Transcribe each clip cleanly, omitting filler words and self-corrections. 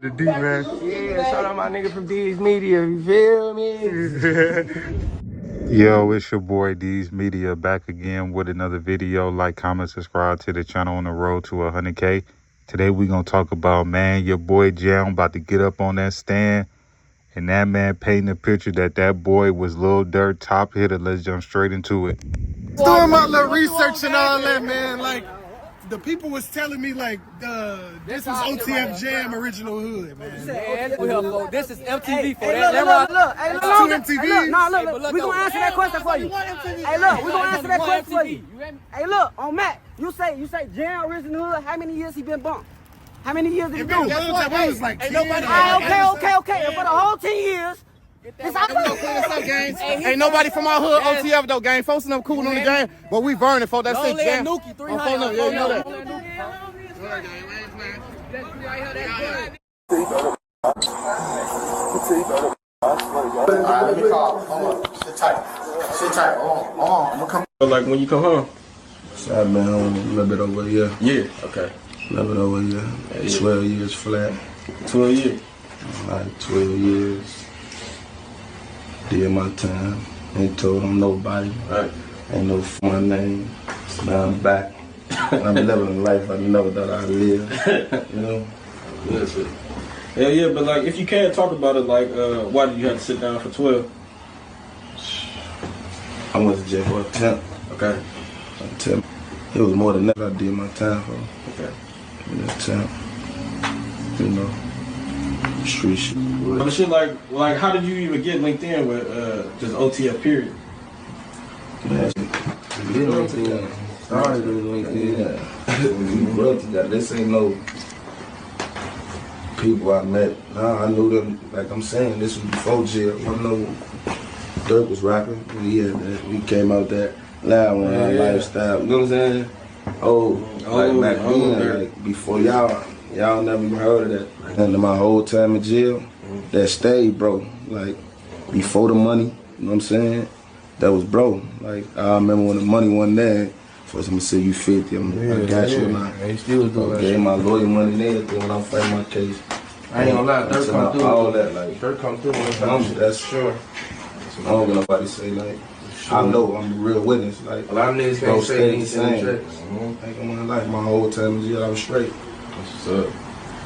The D, man. Yeah, shout out my nigga from D's Media, you feel me? Yo, it's your boy D's Media back again with another video. Like, comment, subscribe to the channel on the road to 100K. Today we gonna talk about, man, your boy Jam about to get up on that stand, and that man painting a picture that boy was Lil Durk, top hitter. Let's jump straight into it. Doing my little research and all that, man. Like, the people was telling me, like, this is OTF Jam original hood, man. This is MTV for Hey, that. look. Hey, look. Two MTVs. Look. We gonna answer that question for you. Hey, look, we gonna answer that question for you. Hey, look, on Matt, you say Jam original hood. How many years he been bumped? How many years did he do? It was like 10. Okay. And for the whole 10 years, it's out there. Ain't nobody from our hood OTF though, gang. Folks and them cool on the game, but we burning for that shit, gang. Nuki, 300. Yeah, you know that. Let me call. Hold on. Sit tight. I'm gonna come. Like when you come home? I've been home a little bit over a year. Yeah. Okay. A little bit over a year. 12 years flat. 12 years. Like 12 years. Did my time. Ain't told on nobody. Right. Ain't no fun name. Now I'm back. I'm living a life I never thought I'd live. You know? That's it. Yeah, but like if you can't talk about it, like why did you have to sit down for 12? I went to jail for a temp. Okay. It was more than that I did my time for. Okay. In that temp. You know. Street shit. But shit like how did you even get linked in with just OTF period? Man, started with LinkedIn. We worked together. This ain't no people I met. Nah, I knew them. Like I'm saying, this was before jail. I know Durk was rapping. We came out that loud on our lifestyle. You know what I'm saying? Like back then, like before y'all never even heard of that. And my whole time in jail, that stayed, bro. Like before the money, you know what I'm saying? That was bro. Like I remember when the money wasn't there. For someone to say you 50, I got you. And I gave my lawyer money and everything when I'm fighting my case. I ain't gonna lie, Durk come through. All that, like Durk come through. that's sure. I don't get nobody say like. I know I'm a real witness. Like A lot of niggas can't say they ain't seen checks. Like in my life, my whole time in jail, I was straight. What's up?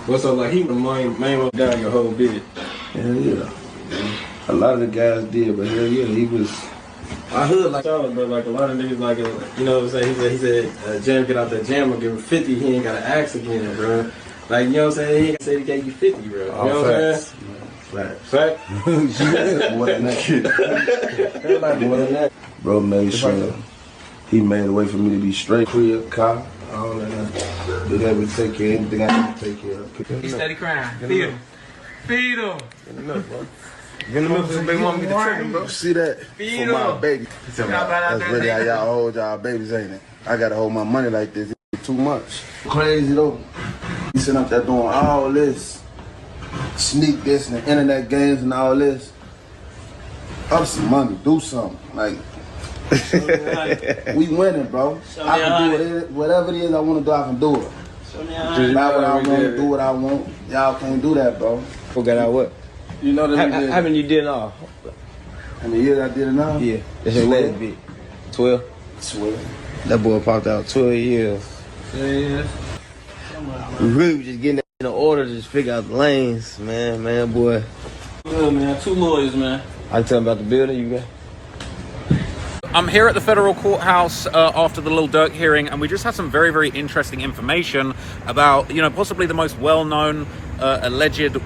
What's up? Like he was the main one down your whole bid. Hell yeah. A lot of the guys did, but hell yeah, he was. I heard like y'all, but like a lot of niggas like, you know what I'm saying? He said, Jam get out that jam or give him 50, he ain't got to ask again, bro. Like, you know what I'm saying? He ain't say he gave you 50, bro. You know what I'm saying? Fact. More than that. Bro made sure he made a way for me to be straight. Crib, car, all that. Did everything, take care of anything I need to take care of. He steady crying. Feed him. Get in the milk, bro. Get in the milk, somebody want me to trick him, bro. You see that? Feed For my him. baby. That's really how y'all hold y'all babies, ain't it? I gotta hold my money like this. It's too much. Crazy though. You sitting up there doing all this, sneak this and internet games and all this. Up some money, do something. Like, we winning, bro. I can do whatever it is I want to do, I can do it. Not what I want to do what I want. Y'all can't do that, bro. Forgot out what? You know that How many you did off? How many years I did it now? Yeah. That's your last bit. 12? 12. That boy popped out 12 years. Yeah. We really was just getting that in order to just figure out the lanes, man, boy. Good, man. 2 lawyers, man. I can tell him about the building you got. I'm here at the federal courthouse after the Lil Durk hearing, and we just had some very, very interesting information about, possibly the most well-known alleged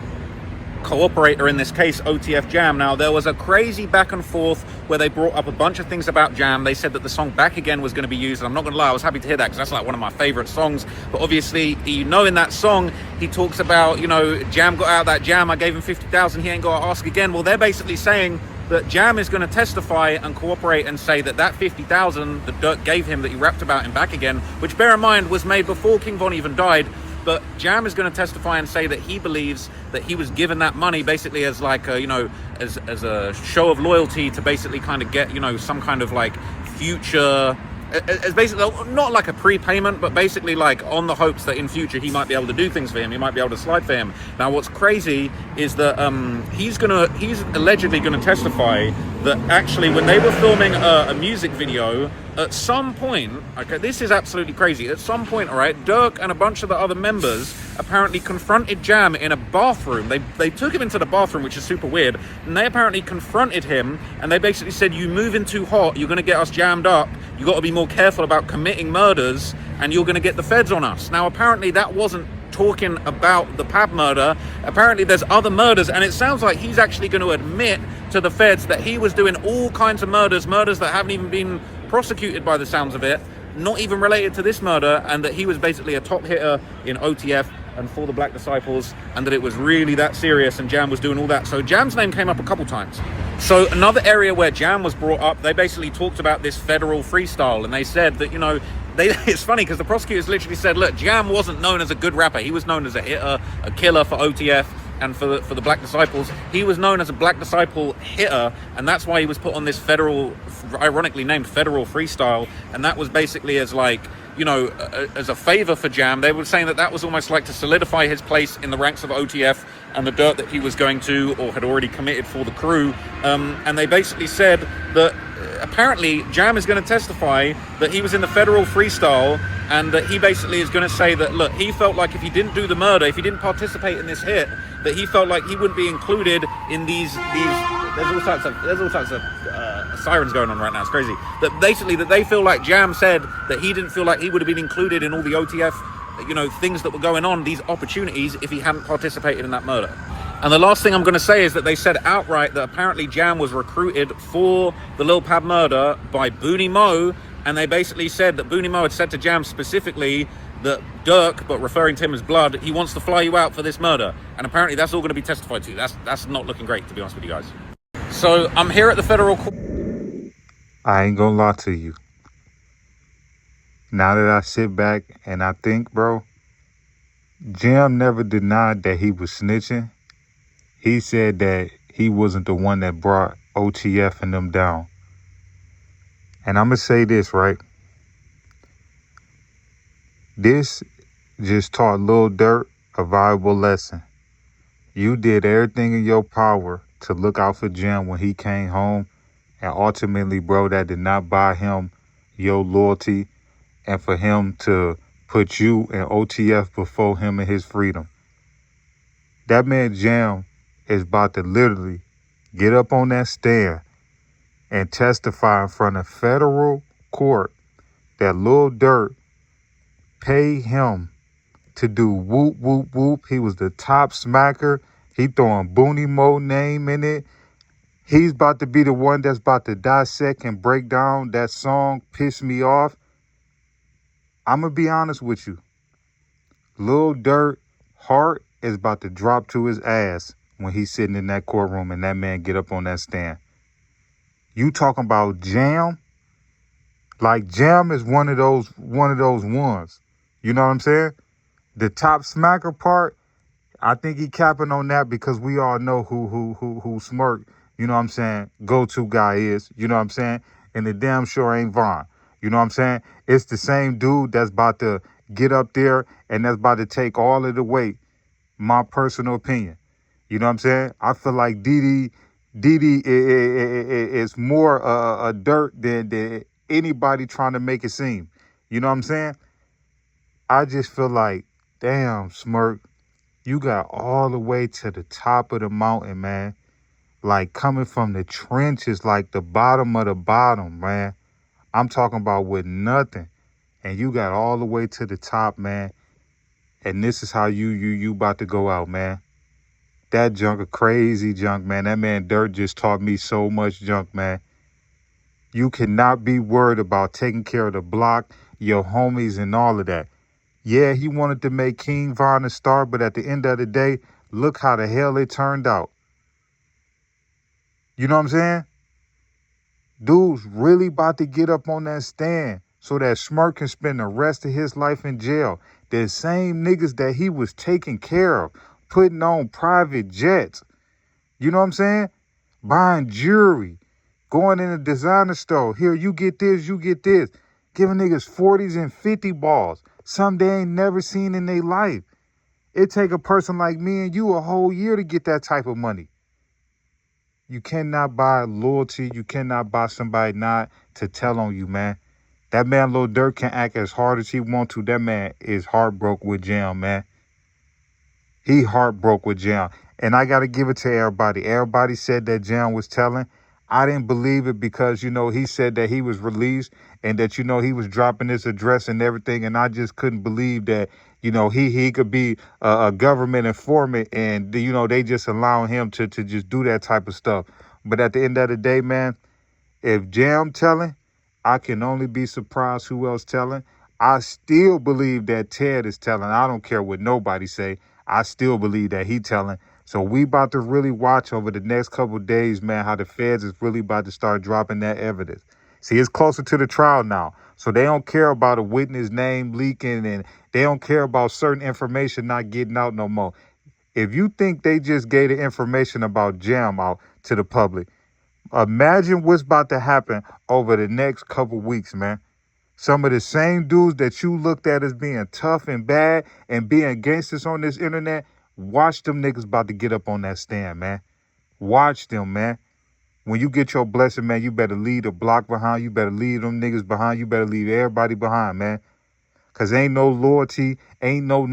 cooperator in this case, OTF Jam. Now, there was a crazy back and forth where they brought up a bunch of things about Jam. They said that the song Back Again was going to be used, and I'm not going to lie, I was happy to hear that because that's like one of my favorite songs. But obviously, in that song, he talks about, Jam got out that jam, I gave him 50,000, he ain't got to ask again. Well, they're basically saying that Jam is going to testify and cooperate and say that 50,000 that Durk gave him that he rapped about in Back Again, which bear in mind was made before King Von even died, but Jam is going to testify and say that he believes that he was given that money basically as like a, as a show of loyalty to basically kind of get, some kind of like future as basically not like a prepayment, but basically like on the hopes that in future he might be able to do things for him. He might be able to slide for him. Now, what's crazy is that he's allegedly gonna testify that actually when they were filming a music video, at some point, okay, this is absolutely crazy. At some point, all right, Durk and a bunch of the other members apparently confronted Jam in a bathroom. They took him into the bathroom, which is super weird, and they apparently confronted him, and they basically said, "You moving too hot, you're gonna get us jammed up. You got to be more careful about committing murders, and you're gonna get the feds on us." Now, apparently that wasn't talking about the Pab murder. Apparently there's other murders, and it sounds like he's actually going to admit to the feds that he was doing all kinds of murders that haven't even been prosecuted by the sounds of it, not even related to this murder, and that he was basically a top hitter in OTF and for the Black Disciples, and that it was really that serious, and Jam was doing all that. So Jam's name came up a couple times. So another area where Jam was brought up, they basically talked about this federal freestyle, and they said that, you know, it's funny because the prosecutors literally said, look, Jam wasn't known as a good rapper. He was known as a hitter, a killer for OTF and for the Black Disciples. He was known as a Black Disciple hitter, and that's why he was put on this federal, ironically named federal freestyle. And that was basically as like, you know, as a favor for Jam. They were saying that that was almost like to solidify his place in the ranks of OTF and the dirt that he was going to or had already committed for the crew. And they basically said that apparently Jam is going to testify that he was in the federal freestyle, and that he basically is going to say that, look, he felt like if he didn't do the murder, if he didn't participate in this hit, that he felt like he wouldn't be included in these there's all types of sirens going on right now. It's crazy. That basically that they feel like Jam said that he didn't feel like he would have been included in all the OTF, you know, things that were going on, these opportunities, if he hadn't participated in that murder. And the last thing I'm going to say is that they said outright that apparently Jam was recruited for the Lil Pab murder by Booney Mo, and they basically said that Booney Mo had said to Jam specifically that Durk, but referring to him as Blood, he wants to fly you out for this murder. And apparently that's all going to be testified to. That's not looking great, to be honest with you guys. So I'm here at the federal court. I ain't gonna lie to you. Now that I sit back and I think, bro, Jam never denied that he was snitching. He said that he wasn't the one that brought OTF and them down. And I'm going to say this, right? This just taught Lil Durk a valuable lesson. You did everything in your power to look out for Jam when he came home. And ultimately, bro, that did not buy him your loyalty and for him to put you and OTF before him and his freedom. That man Jam is about to literally get up on that stand and testify in front of federal court that Lil Durk paid him to do whoop, whoop, whoop. He was the top smacker. He throwing Booney Mo name in it. He's about to be the one that's about to dissect and break down that song, Piss Me Off. I'm going to be honest with you. Lil Durk heart is about to drop to his ass when he's sitting in that courtroom and that man get up on that stand. You talking about Jam? Like Jam is one of those ones. You know what I'm saying? The top smacker part, I think he capping on that because we all know who Smirk, you know what I'm saying, go-to guy is, you know what I'm saying? And the damn sure ain't Vaughn. You know what I'm saying? It's the same dude that's about to get up there and that's about to take all of the weight. My personal opinion. You know what I'm saying? I feel like Didi is more a dirt than anybody trying to make it seem. You know what I'm saying? I just feel like, damn, Smirk, you got all the way to the top of the mountain, man. Like coming from the trenches, like the bottom of the bottom, man. I'm talking about with nothing. And you got all the way to the top, man. And this is how you about to go out, man. That junk, a crazy junk, man. That man Durk just taught me so much junk, man. You cannot be worried about taking care of the block, your homies, and all of that. Yeah, he wanted to make King Von a star, but at the end of the day, look how the hell it turned out. You know what I'm saying? Dude's really about to get up on that stand so that Smirk can spend the rest of his life in jail. The same niggas that he was taking care of, putting on private jets. You know what I'm saying? Buying jewelry, going in a designer store. Here, you get this, you get this. giving niggas 40s and 50 balls, something they ain't never seen in their life. It take a person like me and you a whole year to get that type of money. You cannot buy loyalty. You cannot buy somebody not to tell on you, man. That man, Lil Durk, can act as hard as he want to. That man is heartbroken with Jam, man. He heartbroken with Jam. And I got to give it to everybody. Everybody said that Jam was telling. I didn't believe it because, you know, he said that he was released and that, you know, he was dropping his address and everything. And I just couldn't believe that, you know, he could be a government informant and, you know, they just allowing him to just do that type of stuff. But at the end of the day, man, if Jam telling, I can only be surprised who else telling. I still believe that Ted is telling. I don't care what nobody say. I still believe that he telling. So we about to really watch over the next couple of days, man, how the feds is really about to start dropping that evidence. See, it's closer to the trial now. So they don't care about a witness name leaking and they don't care about certain information not getting out no more. If you think they just gave the information about Jam out to the public, imagine what's about to happen over the next couple weeks, man. Some of the same dudes that you looked at as being tough and bad and being gangsters on this internet, watch them niggas about to get up on that stand, man. Watch them, man. When you get your blessing, man, you better leave the block behind. You better leave them niggas behind. You better leave everybody behind, man. Because ain't no loyalty, ain't no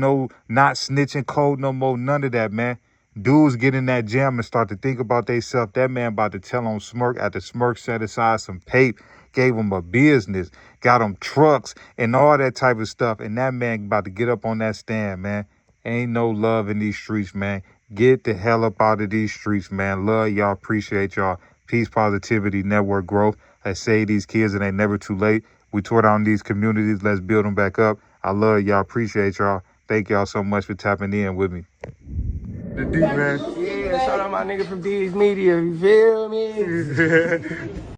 not snitching code no more, none of that, man. Dudes get in that jam and start to think about theyself. That man about to tell on Smirk after Smirk set aside some paper, gave him a business, got him trucks and all that type of stuff. And that man about to get up on that stand, man. Ain't no love in these streets, man. Get the hell up out of these streets, man. Love y'all. Appreciate y'all. Peace, positivity, network growth. Let's save these kids and ain't never too late. We tore down these communities. Let's build them back up. I love y'all. Appreciate y'all. Thank y'all so much for tapping in with me. The deep, man. Yeah, shout out my nigga from D's Media. You feel me?